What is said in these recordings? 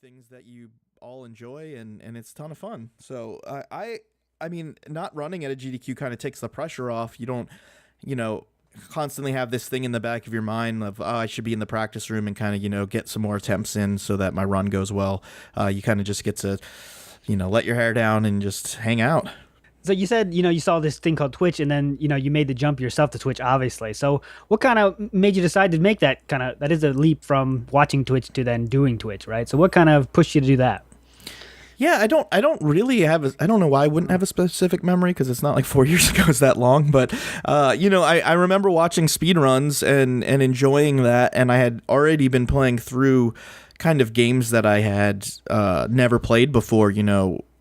things that you all enjoy, and it's a ton of fun. So I mean, not running at a GDQ kind of takes the pressure off. You don't, you know, constantly have this thing in the back of your mind of, oh, I should be in the practice room and kind of, get some more attempts in so that my run goes well. You kind of just get to, let your hair down and just hang out. So you said, you saw this thing called Twitch, and then, you made the jump yourself to Twitch, obviously. So what kind of made you decide to make that is a leap from watching Twitch to then doing Twitch, right? So what kind of pushed you to do that? Yeah, I don't really have I don't know why I wouldn't have a specific memory, because it's not like 4 years ago it's that long, but I remember watching speedruns and enjoying that, and I had already been playing through kind of games that I had never played before,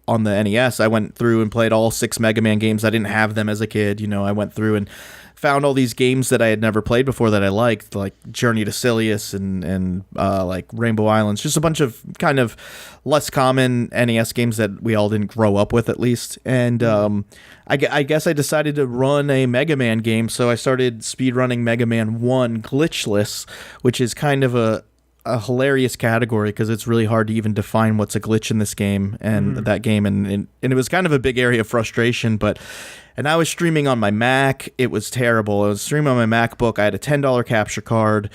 on the NES. I went through and played all 6 Mega Man games. I didn't have them as a kid. I went through and found all these games that I had never played before that I liked, like Journey to Silius and like Rainbow Islands, just a bunch of kind of less common NES games that we all didn't grow up with, at least. And I guess I decided to run a Mega Man game, so I started speedrunning Mega Man 1 glitchless, which is kind of a hilarious category because it's really hard to even define what's a glitch in this game and that game, and it was kind of a big area of frustration. And I was streaming on my Mac. It was terrible. I was streaming on my MacBook. I had a $10 capture card.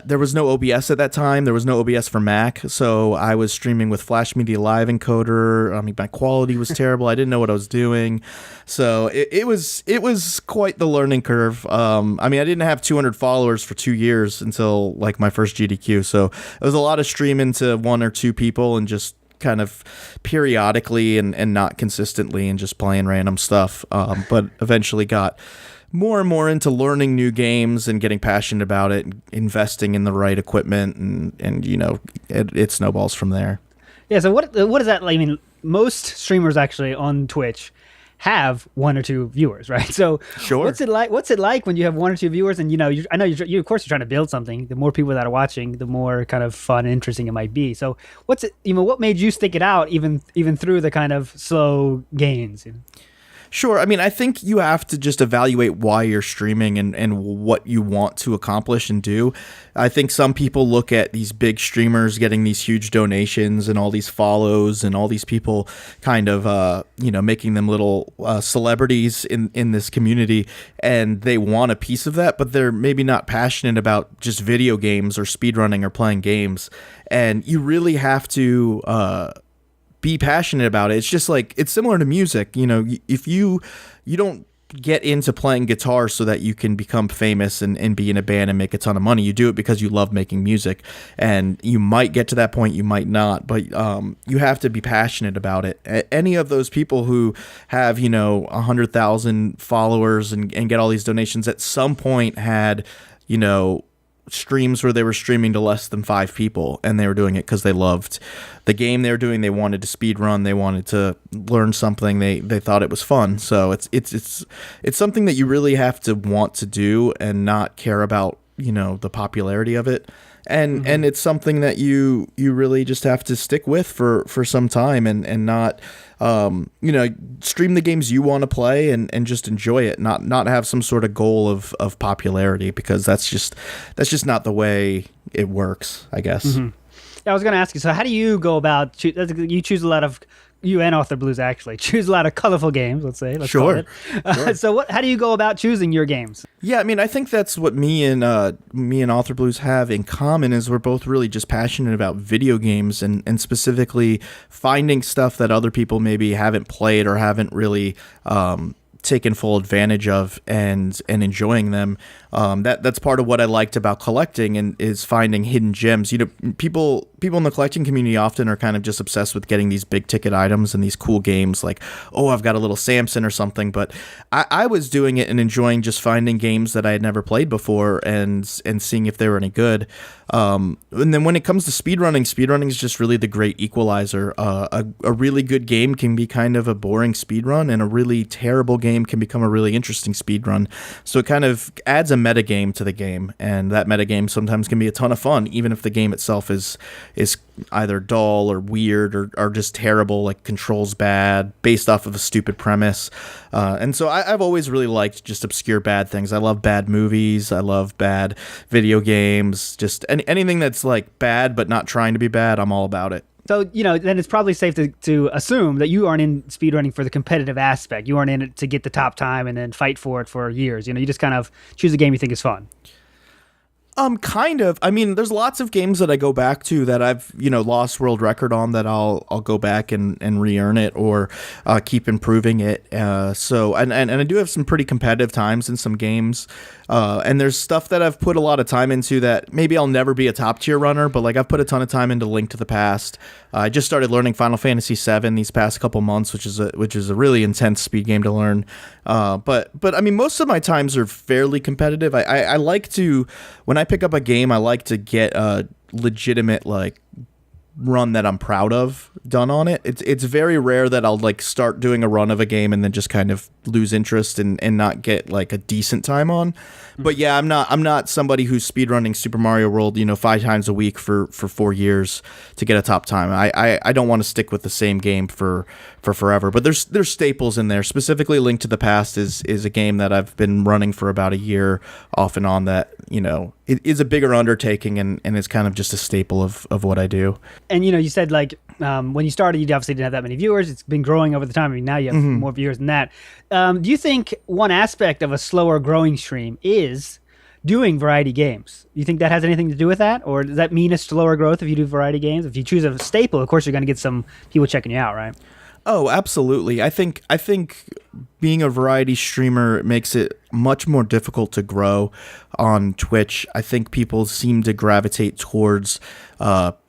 There was no OBS at that time. There was no OBS for Mac, so I was streaming with Flash Media Live encoder. I mean, my quality was terrible. I didn't know what I was doing, so it was quite the learning curve. I mean, I didn't have 200 followers for 2 years until like my first GDQ, so it was a lot of streaming to 1 or 2 people and just kind of periodically and not consistently and just playing random stuff. But eventually got more and more into learning new games and getting passionate about it, and investing in the right equipment, and it snowballs from there. Yeah. So what is that like? I mean, most streamers actually on Twitch have 1 or 2 viewers, right? So sure. What's it like when you have 1 or 2 viewers, and I know you of course you're trying to build something. The more people that are watching, the more kind of fun and interesting it might be. So what made you stick it out even through the kind of slow gains? Sure. I mean, I think you have to just evaluate why you're streaming and what you want to accomplish and do. I think some people look at these big streamers getting these huge donations and all these follows and all these people kind of, making them little celebrities in this community, and they want a piece of that, but they're maybe not passionate about just video games or speedrunning or playing games. And you really have to be passionate about it. It's just like, it's similar to music. If you don't get into playing guitar so that you can become famous and be in a band and make a ton of money. You do it because you love making music, and you might get to that point, you might not, but you have to be passionate about it. Any of those people who have 100,000 followers and get all these donations at some point had streams where they were streaming to less than 5 people, and they were doing it because they loved the game they were doing. They wanted to speed run. They wanted to learn something. They thought it was fun. So it's something that you really have to want to do and not care about the popularity of it. And and it's something that you really just have to stick with for some time and not stream the games you want to play and just enjoy it, not have some sort of goal of popularity, because that's just not the way it works, I guess. Yeah, I was going to ask you, so how do you go about you choose a lot of, you and Author Blues actually choose a lot of colorful games, let's sure. Call it. So how do you go about choosing your games? Yeah, I mean, I think that's what me and Author Blues have in common, is we're both really just passionate about video games, and specifically finding stuff that other people maybe haven't played or haven't really taken full advantage of, and enjoying them. That's part of what I liked about collecting, and is finding hidden gems. People in the collecting community often are kind of just obsessed with getting these big ticket items and these cool games, like, oh, I've got a little Samson or something. But I was doing it and enjoying just finding games that I had never played before and seeing if they were any good. And then when it comes to speedrunning is just really the great equalizer. A really good game can be kind of a boring speedrun, and a really terrible game can become a really interesting speedrun. So it kind of adds a metagame to the game, and that metagame sometimes can be a ton of fun, even if the game itself is either dull or weird or just terrible, like controls bad, based off of a stupid premise. And so I've always really liked just obscure bad things. I love bad movies. I love bad video games. Just anything that's like bad but not trying to be bad, I'm all about it. So, then it's probably safe to assume that you aren't in speedrunning for the competitive aspect. You aren't in it to get the top time and then fight for it for years. You just kind of choose a game you think is fun. Kind of. I mean, there's lots of games that I go back to that I've, lost world record on that I'll go back and re-earn it or keep improving it. So I do have some pretty competitive times in some games. And there's stuff that I've put a lot of time into that maybe I'll never be a top tier runner, but like I've put a ton of time into Link to the Past. I just started learning Final Fantasy VII these past couple months, which is a really intense speed game to learn. But I mean, most of my times are fairly competitive. I like to, when I pick up a game, I like to get a legitimate like run that I'm proud of done on it. It's very rare that I'll like start doing a run of a game and then just kind of lose interest and not get like a decent time on. But yeah, I'm not somebody who's speedrunning Super Mario World, 5 times a week for 4 years to get a top time. I don't want to stick with the same game for forever. But there's staples in there. Specifically, Link to the Past is a game that I've been running for about a year off and on that, it is a bigger undertaking and it's kind of just a staple of what I do. And you said like when you started, you obviously didn't have that many viewers. It's been growing over the time. I mean, now you have more viewers than that. Do you think one aspect of a slower growing stream is doing variety games? You think that has anything to do with that? Or does that mean a slower growth if you do variety games? If you choose a staple, of course, you're going to get some people checking you out, right? Oh, absolutely. I think being a variety streamer makes it much more difficult to grow on Twitch. I think people seem to gravitate towards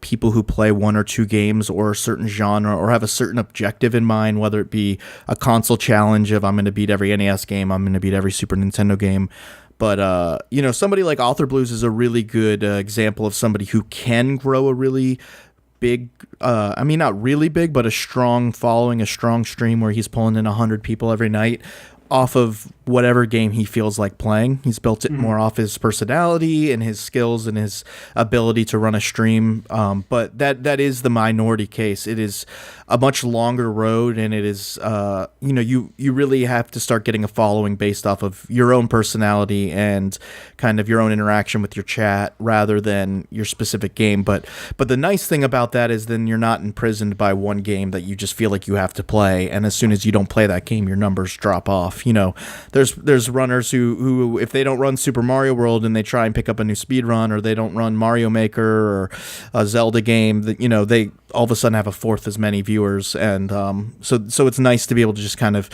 people who play 1 or 2 games or a certain genre or have a certain objective in mind, whether it be a console challenge of I'm going to beat every NES game, I'm going to beat every Super Nintendo game. But, somebody like Author Blues is a really good example of somebody who can grow a really big, not really big, but a strong following, a strong stream where he's pulling in 100 people every night off of whatever game he feels like playing. He's built it more off his personality and his skills and his ability to run a stream. But that is the minority case. It is a much longer road, and it is, you really have to start getting a following based off of your own personality and kind of your own interaction with your chat rather than your specific game. But the nice thing about that is then you're not imprisoned by one game that you just feel like you have to play. And as soon as you don't play that game, your numbers drop off. There's runners who if they don't run Super Mario World and they try and pick up a new speed run, or they don't run Mario Maker or a Zelda game, that they all of a sudden have a fourth as many viewers. And so it's nice to be able to just kind of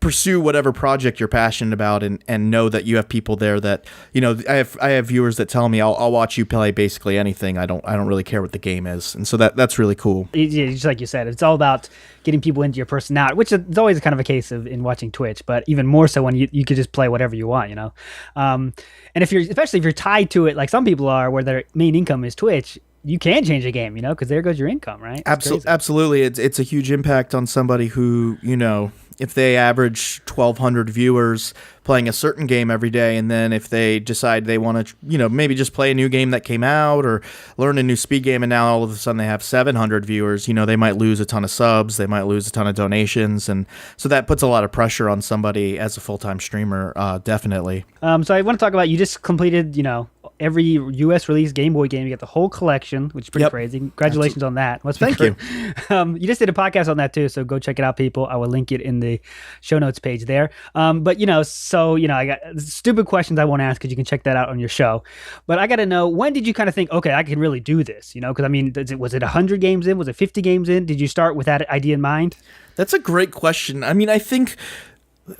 pursue whatever project you're passionate about and know that you have people there that, I have viewers that tell me I'll watch you play basically anything. I don't really care what the game is. And so that's really cool. Yeah, just like you said, it's all about getting people into your personality, which is always kind of a case of in watching Twitch, but even more so when you could just play whatever you want, and especially if you're tied to it, like some people are, where their main income is Twitch, you can change a game, because there goes your income, right? Absolutely. It's a huge impact on somebody who, if they average 1,200 viewers playing a certain game every day, and then if they decide they want to, maybe just play a new game that came out or learn a new speed game, and now all of a sudden they have 700 viewers, they might lose a ton of subs, they might lose a ton of donations, and so that puts a lot of pressure on somebody as a full-time streamer, definitely. So I want to talk about, you just completed, every U.S. release Game Boy game. You got the whole collection, which is pretty crazy. Congratulations on that. Thank you. You just did a podcast on that too, so go check it out, people. I will link it in the show notes page there. But I got stupid questions I won't ask because you can check that out on your show. But I got to know, when did you kind of think, okay, I can really do this? Because was it 100 games in? Was it 50 games in? Did you start with that idea in mind? That's a great question. I think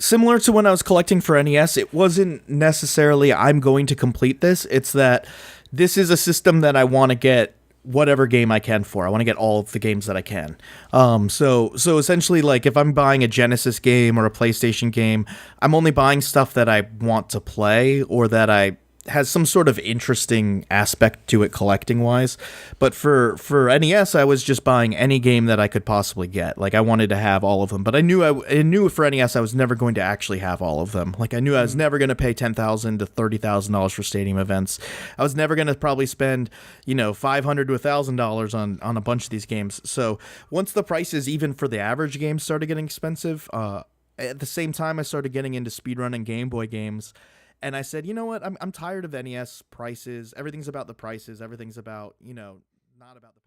similar to when I was collecting for NES, it wasn't necessarily I'm going to complete this. It's that this is a system that I want to get whatever game I can for. I want to get all of the games that I can. So essentially, like if I'm buying a Genesis game or a PlayStation game, I'm only buying stuff that I want to play or that I has some sort of interesting aspect to it collecting wise. But for NES, I was just buying any game that I could possibly get. Like I wanted to have all of them, but I knew for NES I was never going to actually have all of them. Like I knew I was never going to pay $10,000 to $30,000 for stadium events. I was never going to probably spend $500 to $1,000 on a bunch of these games. So once the prices even for the average games started getting expensive, at the same time I started getting into speedrunning Game Boy games. And I said, you know what? I'm tired of NES prices. Everything's about the prices. Everything's about, not about the